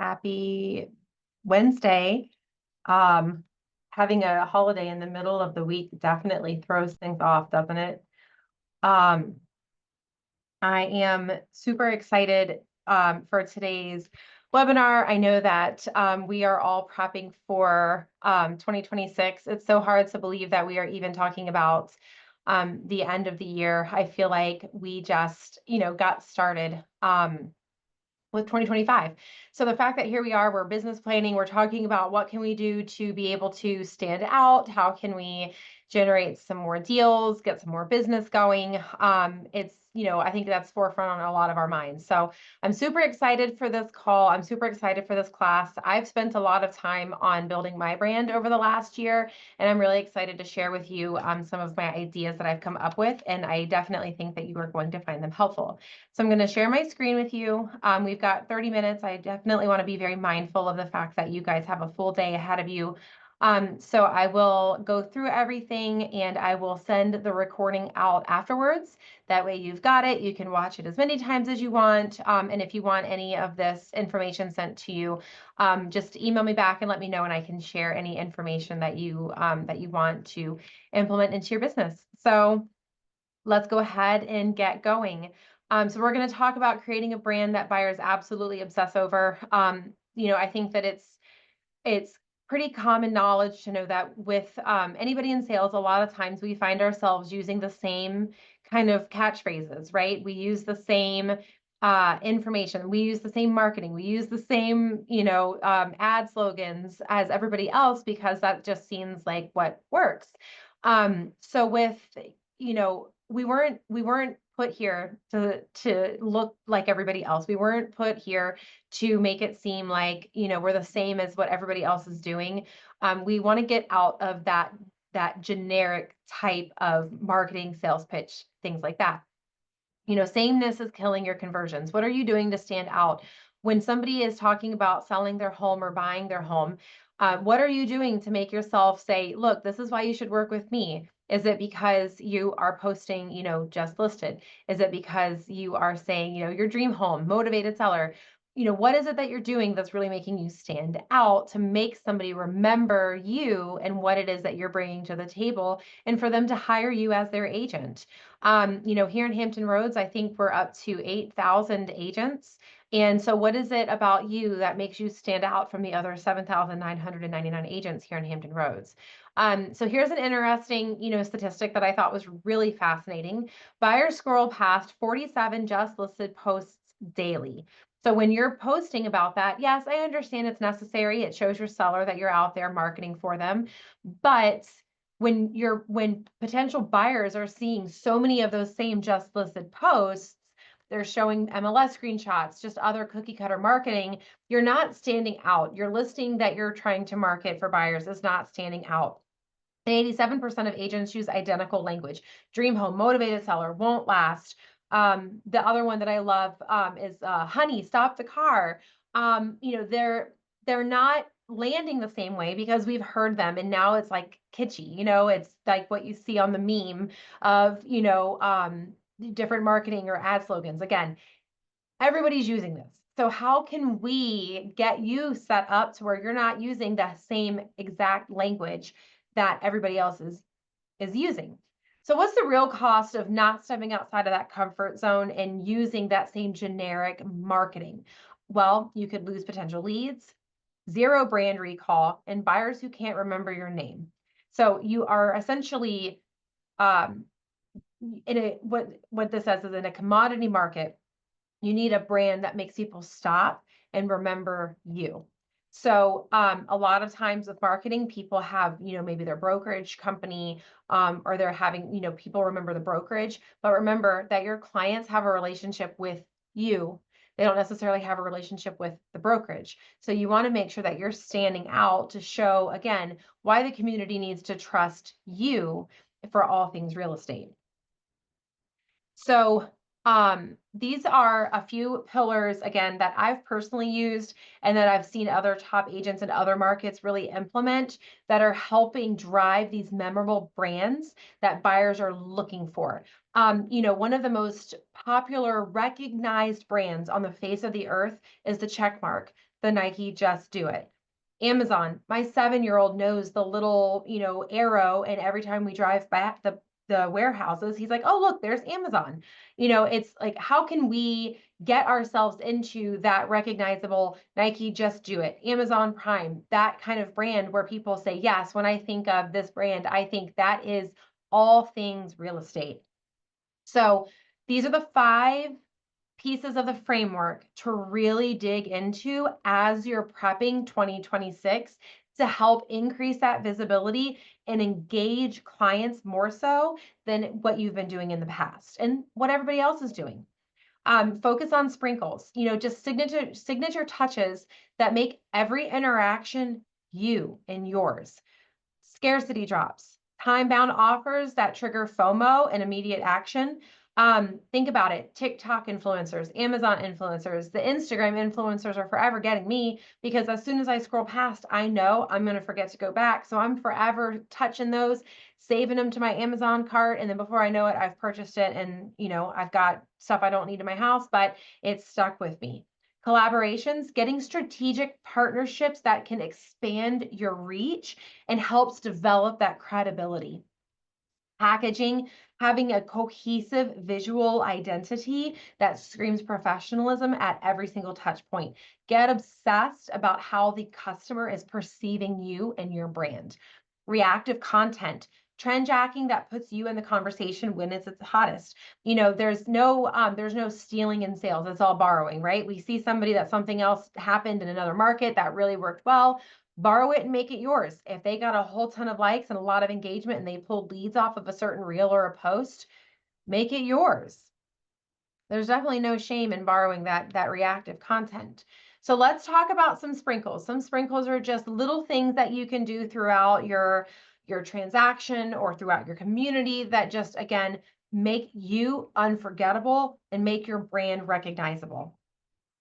Happy Wednesday. Um, Having a holiday in the middle of the week definitely throws things off, doesn't it? Um, I am super excited for today's webinar. I know that we are all prepping for 2026. It's so hard to believe that we are even talking about the end of the year. I feel like we just, got started. With 2025. So the fact that here we are, we're business planning, we're talking about what can we do to be able to stand out? How can we generate some more deals, get some more business going? I think that's forefront on a lot of our minds. So I'm super excited for this call. I'm super excited for this class. I've spent a lot of time on building my brand over the last year, and I'm really excited to share with you some of my ideas that I've come up with. And I definitely think that you are going to find them helpful. So I'm going to share my screen with you. We've got 30 minutes. I definitely want to be very mindful of the fact that you guys have a full day ahead of you. So I will go through everything and I will send the recording out afterwards. That way you've got it. You can watch it as many times as you want. And if you want any of this information sent to you, just email me back and let me know, and I can share any information that you want to implement into your business. So let's go ahead and get going. So we're going to talk about creating a brand that buyers absolutely obsess over. I think that it's pretty common knowledge to know that with anybody in sales, a lot of times we find ourselves using the same kind of catchphrases, right? We use the same information, we use the same marketing, we use the same, ad slogans as everybody else because that just seems like what works. So with, we weren't put here to look like everybody else. We weren't put here to make it seem like, we're the same as what everybody else is doing. We want to get out of that generic type of marketing, sales pitch, things like that. Sameness is killing your conversions. What are you doing to stand out? When somebody is talking about selling their home or buying their home, what are you doing to make yourself say, look, this is why you should work with me? Is it because you are posting, just listed? Is it because you are saying, your dream home, motivated seller? What is it that you're doing that's really making you stand out to make somebody remember you and what it is that you're bringing to the table, and for them to hire you as their agent? Here in Hampton Roads, I think we're up to 8,000 agents. And so what is it about you that makes you stand out from the other 7,999 agents here in Hampton Roads? So here's an interesting, statistic that I thought was really fascinating. Buyers scroll past 47 just listed posts daily. So when you're posting about that, yes, I understand it's necessary. It shows your seller that you're out there marketing for them. But when potential buyers are seeing so many of those same just listed posts, they're showing MLS screenshots, just other cookie cutter marketing, you're not standing out. Your listing that you're trying to market for buyers is not standing out. 87% of agents use identical language. Dream home, motivated seller, won't last. The other one that I love is honey, stop the car. They're not landing the same way because we've heard them, and now it's like kitschy. It's like what you see on the meme of different marketing or ad slogans. Again, everybody's using this. So how can we get you set up to where you're not using the same exact language that everybody else is using? So what's the real cost of not stepping outside of that comfort zone and using that same generic marketing? Well, you could lose potential leads, zero brand recall, and buyers who can't remember your name. So you are essentially um, what this says is, in a commodity market, you need a brand that makes people stop and remember you. So a lot of times with marketing, people have, maybe their brokerage company, or they're having, people remember the brokerage, but remember that your clients have a relationship with you. They don't necessarily have a relationship with the brokerage. So you want to make sure that you're standing out to show, again, why the community needs to trust you for all things real estate. So these are a few pillars, again, that I've personally used and that I've seen other top agents in other markets really implement, that are helping drive these memorable brands that buyers are looking for. One of the most popular recognized brands on the face of the earth is the check mark, the Nike Just Do It. Amazon, my 7-year-old knows the little, arrow, and every time we drive back the warehouses, he's like, "Oh, look, there's Amazon." It's like, how can we get ourselves into that recognizable Nike Just Do It, Amazon Prime, that kind of brand where people say, "Yes, when I think of this brand, I think that is all things real estate." So these are the 5 pieces of the framework to really dig into as you're prepping 2026 to help increase that visibility and engage clients more so than what you've been doing in the past and what everybody else is doing. Focus on sprinkles, just signature touches that make every interaction you and yours. Scarcity drops, time-bound offers that trigger FOMO and immediate action. Think about it. TikTok influencers, Amazon influencers, the Instagram influencers are forever getting me because as soon as I scroll past, I know I'm going to forget to go back. So I'm forever touching those, saving them to my Amazon cart. And then before I know it, I've purchased it and, I've got stuff I don't need in my house, but it's stuck with me. Collaborations, getting strategic partnerships that can expand your reach and helps develop that credibility. Packaging, having a cohesive visual identity that screams professionalism at every single touch point. Get obsessed about how the customer is perceiving you and your brand. Reactive content, trend jacking that puts you in the conversation when it's at the hottest. There's no stealing in sales. It's all borrowing, right? We see somebody that something else happened in another market that really worked well, borrow it and make it yours. If they got a whole ton of likes and a lot of engagement and they pulled leads off of a certain reel or a post, make it yours. There's definitely no shame in borrowing that reactive content. So let's talk about some sprinkles. Some sprinkles are just little things that you can do throughout your transaction or throughout your community that just again make you unforgettable and make your brand recognizable.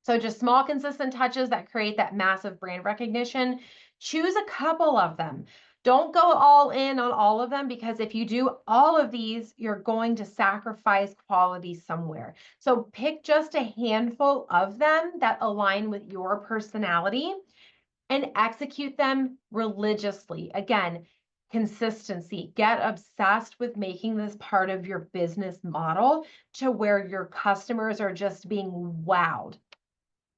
So just small, consistent touches that create that massive brand recognition. Choose a couple of them. Don't go all in on all of them because if you do all of these, you're going to sacrifice quality somewhere. So pick just a handful of them that align with your personality and execute them religiously. Again, consistency. Get obsessed with making this part of your business model to where your customers are just being wowed.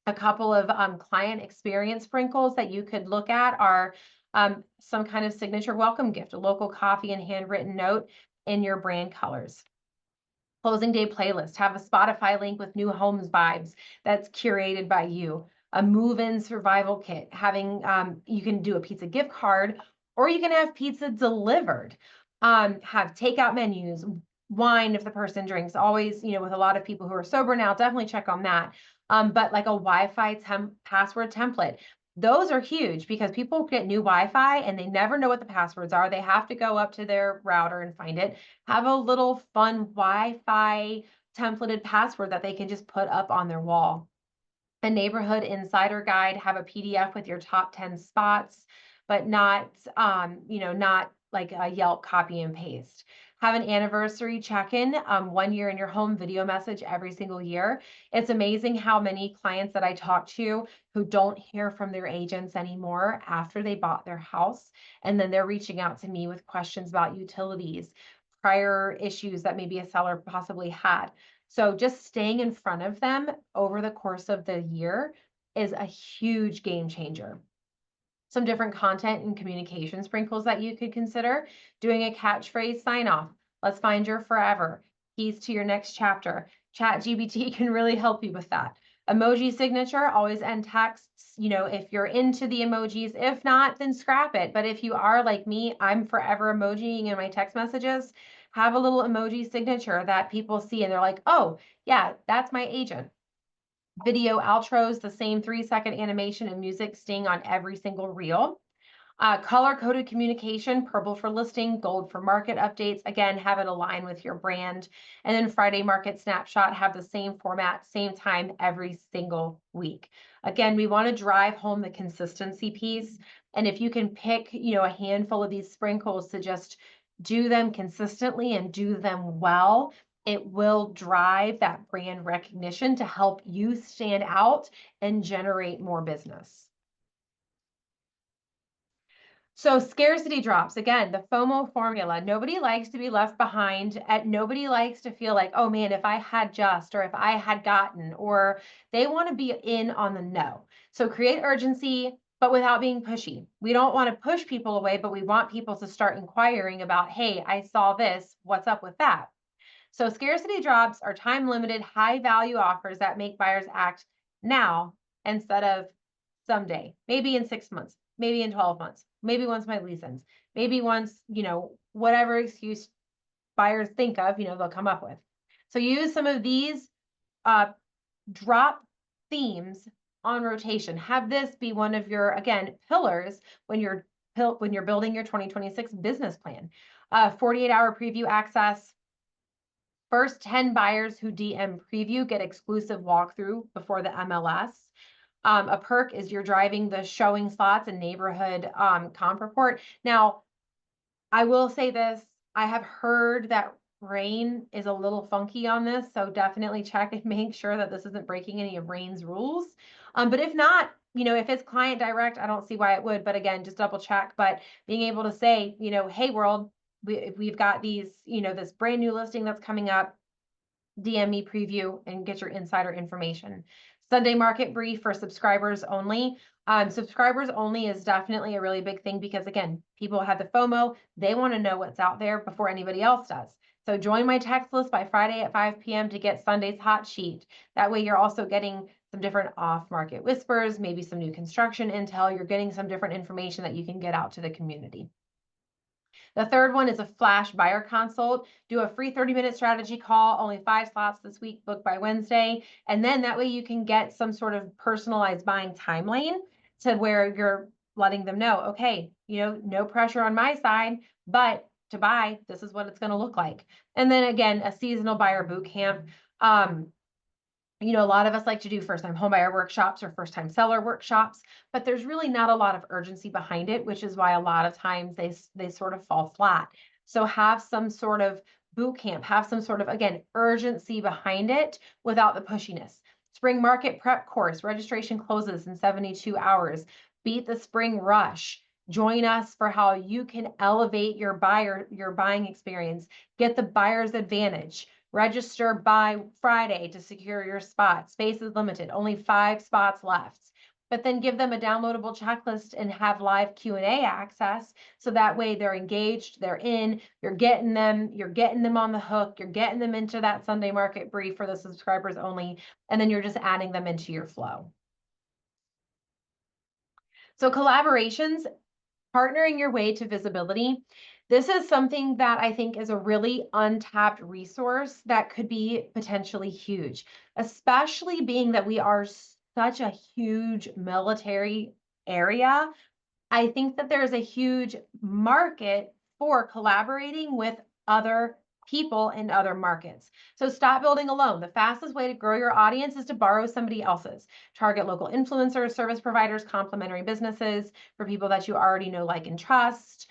A couple of client experience sprinkles that you could look at are some kind of signature welcome gift, a local coffee and handwritten note in your brand colors. Closing day playlist, have a Spotify link with new homes vibes that's curated by you. A move-in survival kit, having you can do a pizza gift card or you can have pizza delivered. Have takeout menus, wine if the person drinks. Always, with a lot of people who are sober now, definitely check on that. But like a Wi-Fi password template. Those are huge because people get new Wi-Fi and they never know what the passwords are. They have to go up to their router and find it. Have a little fun Wi-Fi templated password that they can just put up on their wall. A neighborhood insider guide, have a PDF with your top 10 spots, but not like a Yelp copy and paste. Have an anniversary check-in, 1 year in your home video message every single year. It's amazing how many clients that I talk to who don't hear from their agents anymore after they bought their house. And then they're reaching out to me with questions about utilities, prior issues that maybe a seller possibly had. So just staying in front of them over the course of the year is a huge game changer. Some different content and communication sprinkles that you could consider. Doing a catchphrase sign off. Let's find your forever. Keys to your next chapter. ChatGPT can really help you with that. Emoji signature, always end texts, if you're into the emojis. If not, then scrap it. But if you are like me, I'm forever emojiing in my text messages. Have a little emoji signature that people see and they're like, oh, yeah, that's my agent. Video outros, the same 3-second animation and music sting on every single reel. Color-coded communication, purple for listing, gold for market updates. Again, have it align with your brand. And then Friday market snapshot, have the same format, same time every single week. Again, we want to drive home the consistency piece. And if you can pick, a handful of these sprinkles to just do them consistently and do them well, it will drive that brand recognition to help you stand out and generate more business. So scarcity drops, again, the FOMO formula. Nobody likes to be left behind. Nobody likes to feel like, oh man, if I had just, or if I had gotten, or they want to be in on the no. So create urgency, but without being pushy. We don't want to push people away, but we want people to start inquiring about, hey, I saw this, what's up with that? So scarcity drops are time limited, high value offers that make buyers act now instead of someday, maybe in 6 months, maybe in 12 months, maybe once my lease ends, maybe once, whatever excuse buyers think of, they'll come up with. So use some of these uh, drop themes on rotation. Have this be one of your, again, pillars when you're building your 2026 business plan. 48-hour preview access. First 10 buyers who DM preview get exclusive walkthrough before the MLS. A perk is you're driving the showing slots and neighborhood comp report. Now, I will say this, I have heard that Rain is a little funky on this, so definitely check and make sure that this isn't breaking any of Rain's rules. But if not, if it's client direct, I don't see why it would, but again, just double check. But being able to say, hey world, we've got these, this brand new listing that's coming up, DM me preview and get your insider information. Sunday market brief for subscribers only. Subscribers only is definitely a really big thing because again, people have the FOMO. They want to know what's out there before anybody else does. So join my text list by Friday at 5 p.m. to get Sunday's hot sheet. That way you're also getting some different off-market whispers, maybe some new construction intel. You're getting some different information that you can get out to the community. The third one is a flash buyer consult. Do a free 30-minute strategy call, only 5 slots this week, book by Wednesday. And then that way you can get some sort of personalized buying timeline to where you're letting them know, okay, no pressure on my side, but to buy, this is what it's going to look like. And then again, a seasonal buyer boot camp. A lot of us like to do first-time homebuyer workshops or first-time seller workshops, but there's really not a lot of urgency behind it, which is why a lot of times they sort of fall flat. So have some sort of boot camp, have some sort of, again, urgency behind it without the pushiness. Spring market prep course, registration closes in 72 hours. Beat the spring rush. Join us for how you can elevate your buying experience. Get the buyer's advantage. Register by Friday to secure your spot. Space is limited, only 5 spots left. But then give them a downloadable checklist and have live Q&A access. So that way they're engaged, they're in, you're getting them on the hook, you're getting them into that Sunday market brief for the subscribers only, and then you're just adding them into your flow. So collaborations, partnering your way to visibility. This is something that I think is a really untapped resource that could be potentially huge, especially being that we are such a huge military area. I think that there's a huge market for collaborating with other people in other markets. So stop building alone. The fastest way to grow your audience is to borrow somebody else's. Target local influencers, service providers, complementary businesses for people that you already know, like, and trust.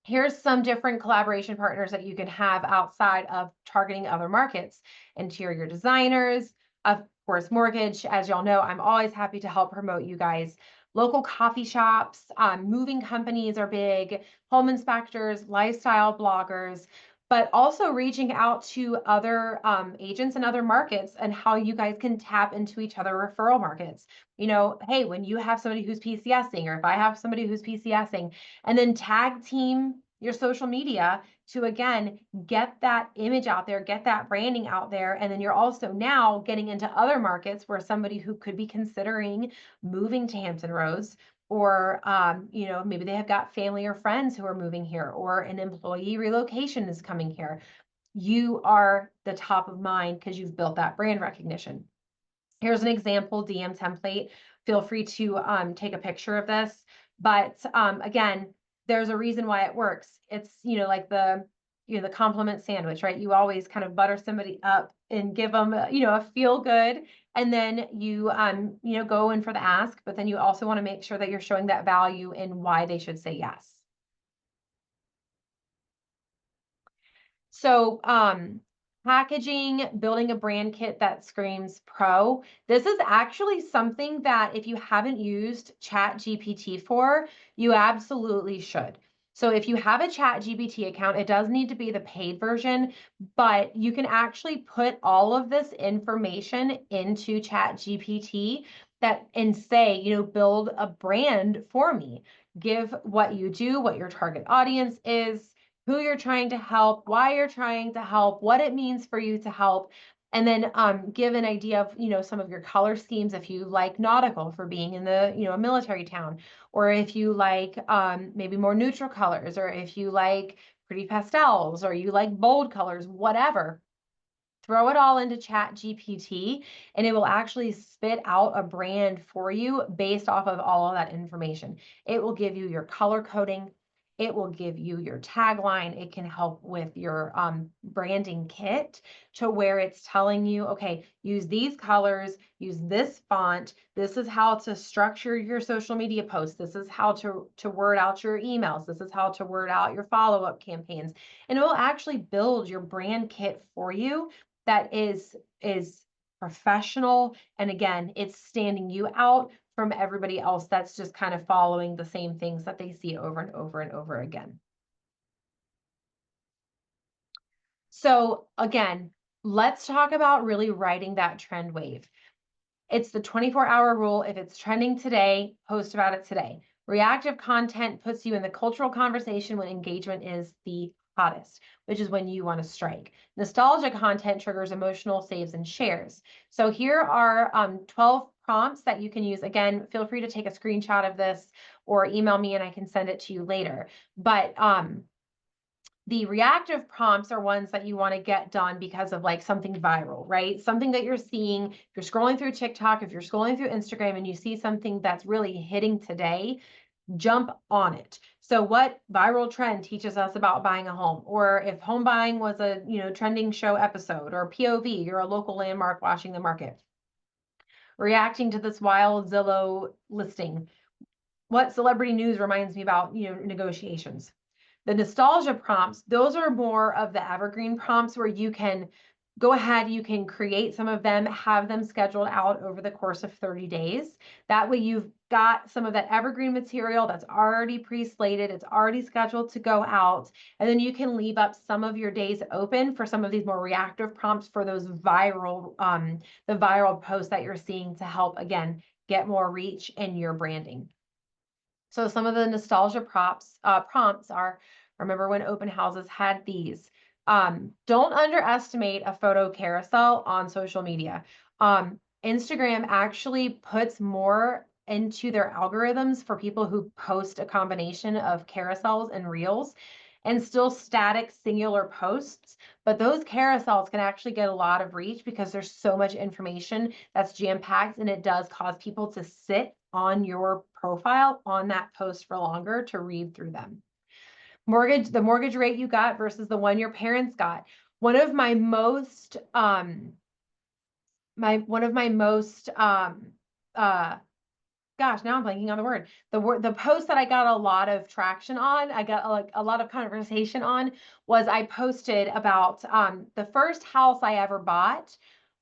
Here's some different collaboration partners that you can have outside of targeting other markets. Interior designers, of course, mortgage. As y'all know, I'm always happy to help promote you guys. Local coffee shops, moving companies are big, home inspectors, lifestyle bloggers, but also reaching out to other agents in other markets and how you guys can tap into each other referral markets. Hey, when you have somebody who's PCSing, or if I have somebody who's PCSing, and then tag team your social media to, again, get that image out there, get that branding out there. And then you're also now getting into other markets where somebody who could be considering moving to Hampton Roads, or maybe they have got family or friends who are moving here, or an employee relocation is coming here. You are the top of mind because you've built that brand recognition. Here's an example DM template. Feel free to take a picture of this. But again, there's a reason why it works. It's, like the compliment sandwich, right? You always kind of butter somebody up and give them, a feel good. And then you go in for the ask, but then you also want to make sure that you're showing that value and why they should say yes. So, packaging, building a brand kit that screams pro. This is actually something that if you haven't used Chat GPT for, you absolutely should. So if you have a Chat GPT account, it does need to be the paid version, but you can actually put all of this information into Chat GPT that and say, build a brand for me. Give what you do, what your target audience is, who you're trying to help, why you're trying to help, what it means for you to help, and then give an idea of some of your color schemes if you like nautical for being in the a military town, or if you like maybe more neutral colors, or if you like pretty pastels, or you like bold colors, whatever. Throw it all into Chat GPT and it will actually spit out a brand for you based off of all of that information. It will give you your color coding. It will give you your tagline. It can help with your branding kit to where it's telling you, okay, use these colors, use this font. This is how to structure your social media posts. This is how to word out your emails. This is how to word out your follow-up campaigns. And it will actually build your brand kit for you that is professional, and again, it's standing you out from everybody else that's just kind of following the same things that they see over and over and over again. So again, let's talk about really riding that trend wave. It's the 24-hour rule. If it's trending today, post about it today. Reactive content puts you in the cultural conversation when engagement is the hottest, which is when you want to strike. Nostalgia content triggers emotional saves and shares. So here are 12 prompts that you can use. Again, feel free to take a screenshot of this or email me and I can send it to you later. But the reactive prompts are ones that you want to get done because of like something viral, right? Something that you're seeing. If you're scrolling through TikTok, if you're scrolling through Instagram and you see something that's really hitting today, jump on it. So what viral trend teaches us about buying a home? Or if home buying was a, trending show episode, or POV, you're a local landmark watching the market. Reacting to this wild Zillow listing. What celebrity news reminds me about, negotiations? The nostalgia prompts, those are more of the evergreen prompts where you can go ahead, you can create some of them, have them scheduled out over the course of 30 days. That way you've got some of that evergreen material that's already pre-slated, it's already scheduled to go out, and then you can leave up some of your days open for some of these more reactive prompts for those viral, the viral posts that you're seeing to help, again, get more reach in your branding. So some of the nostalgia prompts are, remember when open houses had these? Don't underestimate a photo carousel on social media. Instagram actually puts more into their algorithms for people who post a combination of carousels and reels and still static singular posts. But those carousels can actually get a lot of reach because there's so much information that's jam-packed, and it does cause people to sit on your profile on that post for longer to read through them. The mortgage rate you got versus the one your parents got. One of my most gosh, now I'm blanking on the word. The post that I got a lot of traction on, I got like a lot of conversation on, was I posted about the first house I ever bought,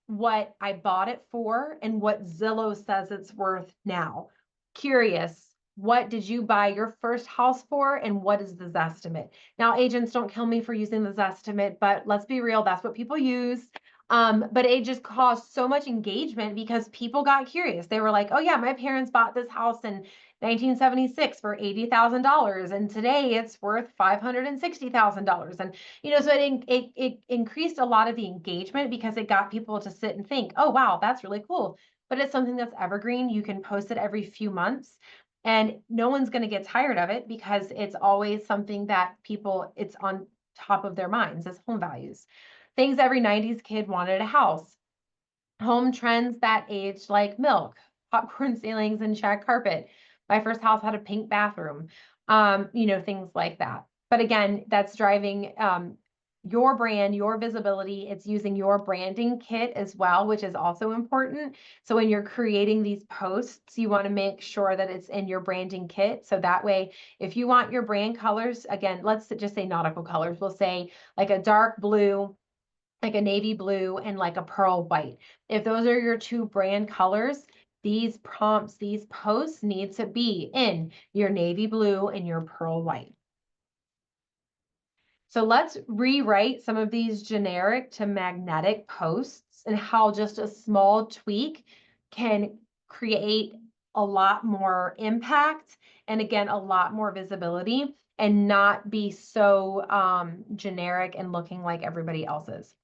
what I bought it for, and what Zillow says it's worth now. Curious, what did you buy your first house for, and what is the Zestimate? Now, agents, don't kill me for using the Zestimate, but let's be real, that's what people use. But it just caused so much engagement because people got curious. They were like, oh yeah, my parents bought this house in 1976 for $80,000 and today it's worth $560,000. And so it increased a lot of the engagement because it got people to sit and think, oh wow, that's really cool. But it's something that's evergreen. You can post it every few months and no one's going to get tired of it because it's always something that it's on top of their minds as home values. Things every 90s kid wanted a house. Home trends that aged like milk, popcorn ceilings and shag carpet. My first house had a pink bathroom, things like that. But again, that's driving your brand, your visibility. It's using your branding kit as well, which is also important. So when you're creating these posts, you want to make sure that it's in your branding kit. So that way, if you want your brand colors, again, let's just say nautical colors, we'll say like a dark blue, like a navy blue, and like a pearl white. If those are your two brand colors, these prompts, these posts need to be in your navy blue and your pearl white. So let's rewrite some of these generic to magnetic posts and how just a small tweak can create a lot more impact and again, a lot more visibility and not be so generic and looking like everybody else's.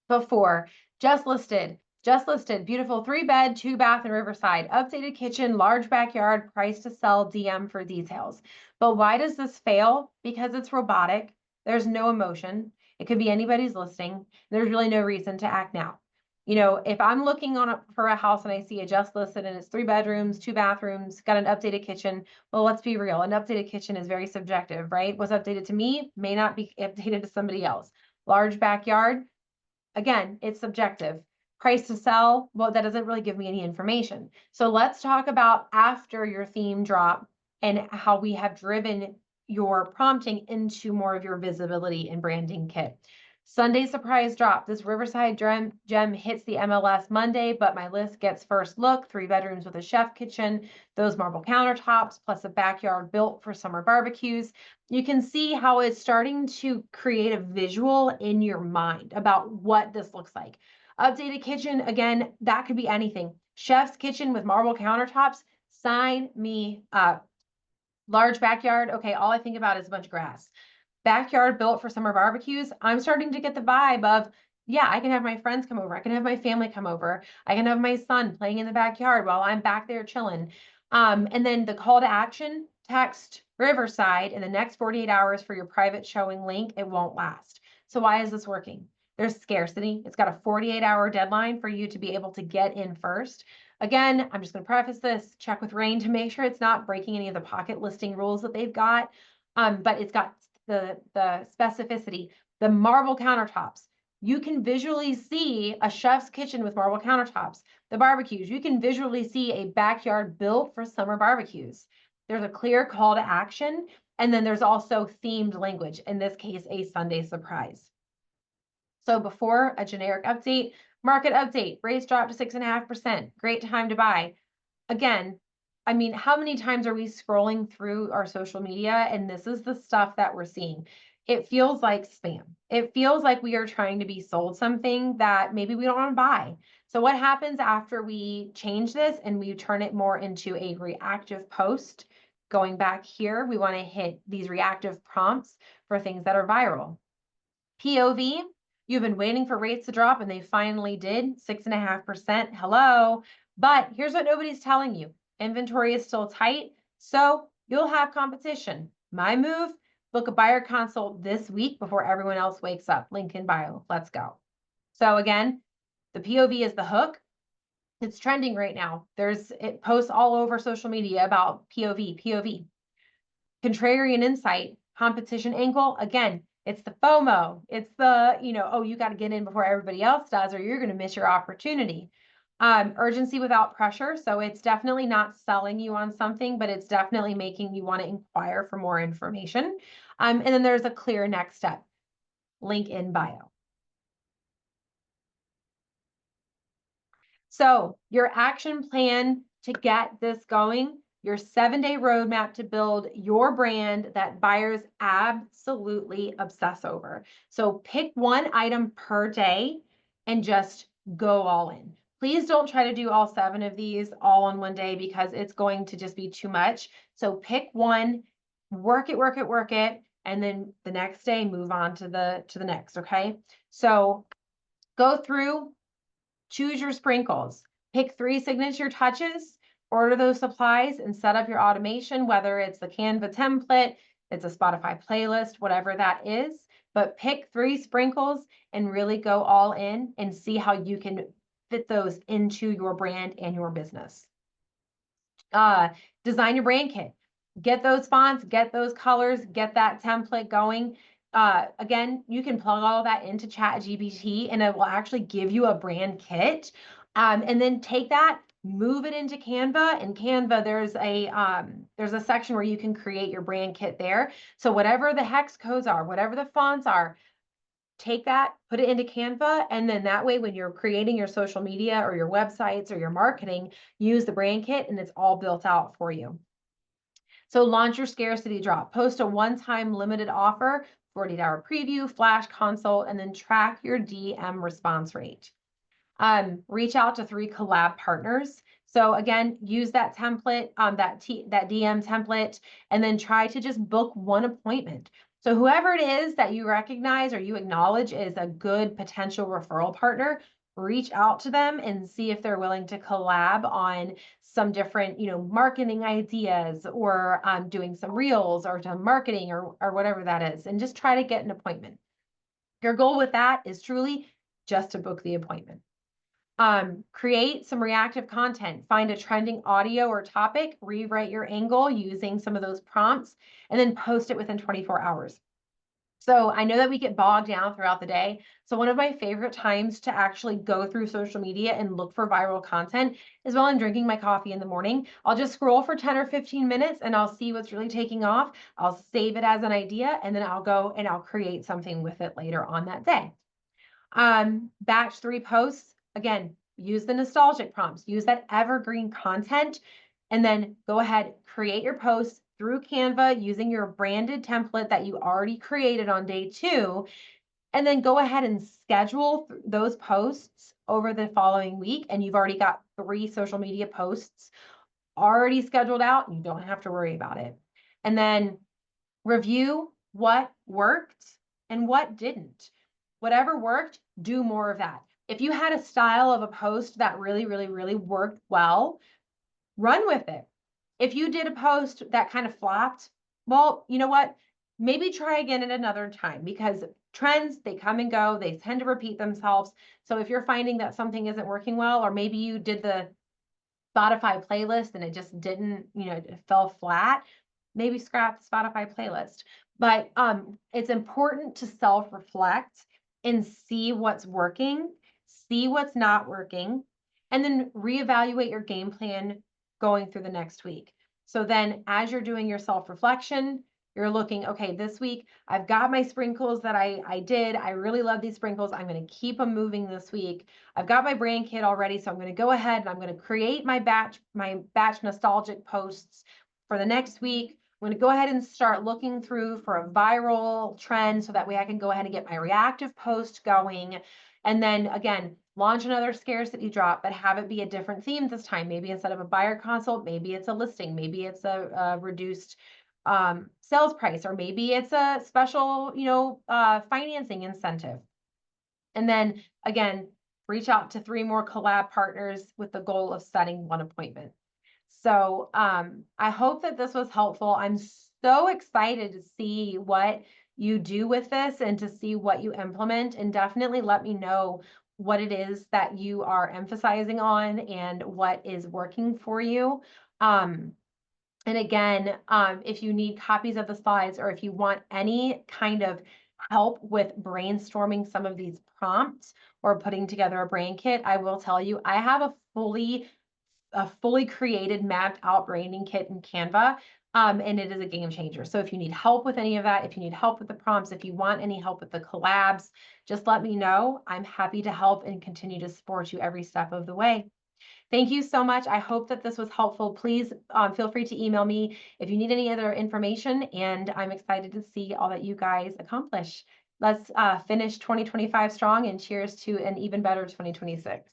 Before, just listed, beautiful 3-bed, 2-bath in Riverside, updated kitchen, large backyard, price to sell, DM for details. But why does this fail? Because it's robotic. There's no emotion. It could be anybody's listing. There's really no reason to act now. You know, if I'm looking for a house and I see a just listed and it's 3 bedrooms, 2 bathrooms, got an updated kitchen, well, let's be real. An updated kitchen is very subjective, right? What's updated to me may not be updated to somebody else. Large backyard, again, it's subjective. Price to sell, well, that doesn't really give me any information. So let's talk about after your theme drop and how we have driven your prompting into more of your visibility and branding kit. Sunday surprise drop. This Riverside gem hits the MLS Monday, but my list gets first look. 3 bedrooms with a chef kitchen, those marble countertops, plus a backyard built for summer barbecues. You can see how it's starting to create a visual in your mind about what this looks like. Updated kitchen, again, that could be anything. Chef's kitchen with marble countertops, sign me up. Large backyard, okay, all I think about is a bunch of grass. Backyard built for summer barbecues, I'm starting to get the vibe of, yeah, I can have my friends come over. I can have my family come over. I can have my son playing in the backyard while I'm back there chilling. And then the call to action, text Riverside in the next 48 hours for your private showing link. It won't last. So why is this working? There's scarcity. It's got a 48-hour deadline for you to be able to get in first. Again, I'm just going to preface this, check with RAIN to make sure it's not breaking any of the pocket listing rules that they've got. But it's got the specificity, the marble countertops. You can visually see a chef's kitchen with marble countertops. The barbecues, you can visually see a backyard built for summer barbecues. There's a clear call to action, and then there's also themed language, in this case, a Sunday surprise. So before a generic update, market update, rates dropped to 6.5%. Great time to buy. Again, I mean, how many times are we scrolling through our social media and this is the stuff that we're seeing? It feels like spam. It feels like we are trying to be sold something that maybe we don't want to buy. So what happens after we change this and we turn it more into a reactive post? Going back here, we want to hit these reactive prompts for things that are viral. POV, you've been waiting for rates to drop and they finally did, 6.5%. Hello. But here's what nobody's telling you. Inventory is still tight, so you'll have competition. My move, book a buyer consult this week before everyone else wakes up. Link in bio. Let's go. So again, the POV is the hook. It's trending right now. It posts all over social media about POV. Contrarian insight, competition angle. Again, it's the FOMO. It's the, oh, you got to get in before everybody else does, or you're going to miss your opportunity. Urgency without pressure. So it's definitely not selling you on something, but it's definitely making you want to inquire for more information. And then there's a clear next step. Link in bio. So your action plan to get this going, your 7-day roadmap to build your brand that buyers absolutely obsess over. So pick one item per day and just go all in. Please don't try to do all 7 of these all on one day because it's going to just be too much. So pick one, work it, and then the next day move on to the next, okay? So go through, choose your sprinkles, pick 3 signature touches, order those supplies and set up your automation, whether it's the Canva template, it's a Spotify playlist, whatever that is, but pick 3 sprinkles and really go all in and see how you can fit those into your brand and your business. Design your brand kit. Get those fonts, get those colors, get that template going. again, you can plug all of that into ChatGPT and it will actually give you a brand kit. And then take that, move it into Canva. In Canva, there's a section where you can create your brand kit there. So whatever the hex codes are, whatever the fonts are, take that, put it into Canva, and then that way when you're creating your social media or your websites or your marketing, use the brand kit and it's all built out for you. So launch your scarcity drop, post a one-time limited offer, 48-hour preview, flash consult, and then track your DM response rate. Reach out to 3 collab partners. So again, use that template, that DM template, and then try to just book one appointment. So whoever it is that you recognize or you acknowledge is a good potential referral partner, reach out to them and see if they're willing to collab on some different, marketing ideas or doing some reels or some marketing or whatever that is, and just try to get an appointment. Your goal with that is truly just to book the appointment. Create some reactive content, find a trending audio or topic, rewrite your angle using some of those prompts, and then post it within 24 hours. So I know that we get bogged down throughout the day. So one of my favorite times to actually go through social media and look for viral content is while I'm drinking my coffee in the morning. I'll just scroll for 10 or 15 minutes and I'll see what's really taking off. I'll save it as an idea and then I'll go and I'll create something with it later on that day. Batch 3 posts, again, use the nostalgic prompts, use that evergreen content, and then go ahead, create your posts through Canva using your branded template that you already created on day 2, and then go ahead and schedule those posts over the following week. And you've already got 3 social media posts already scheduled out. And you don't have to worry about it. And then review what worked and what didn't. Whatever worked, do more of that. If you had a style of a post that really, really, really worked well, run with it. If you did a post that kind of flopped, well, you know what? Maybe try again at another time because trends, they come and go, they tend to repeat themselves. So if you're finding that something isn't working well, or maybe you did the Spotify playlist and it just didn't, it fell flat, maybe scrap the Spotify playlist. But it's important to self-reflect and see what's working, see what's not working, and then reevaluate your game plan going through the next week. So then as you're doing your self-reflection, you're looking, okay, this week I've got my sprinkles that I did. I really love these sprinkles. I'm going to keep them moving this week. I've got my brand kit already, so I'm going to go ahead and I'm going to create my batch nostalgic posts for the next week. I'm going to go ahead and start looking through for a viral trend so that way I can go ahead and get my reactive post going. And then again, launch another scarcity drop, but have it be a different theme this time. Maybe instead of a buyer consult, maybe it's a listing, maybe it's a reduced sales price, or maybe it's a special, financing incentive. And then again, reach out to 3 more collab partners with the goal of setting 1 appointment. So I hope that this was helpful. I'm so excited to see what you do with this and to see what you implement, and definitely let me know what it is that you are emphasizing on and what is working for you. And again, if you need copies of the slides or if you want any kind of help with brainstorming some of these prompts or putting together a brain kit, I will tell you, I have a fully created, mapped out branding kit in Canva. And it is a game changer. So if you need help with any of that, if you need help with the prompts, if you want any help with the collabs, just let me know. I'm happy to help and continue to support you every step of the way. Thank you so much. I hope that this was helpful. Please feel free to email me if you need any other information, and I'm excited to see all that you guys accomplish. Let's finish 2025 strong, and cheers to an even better 2026.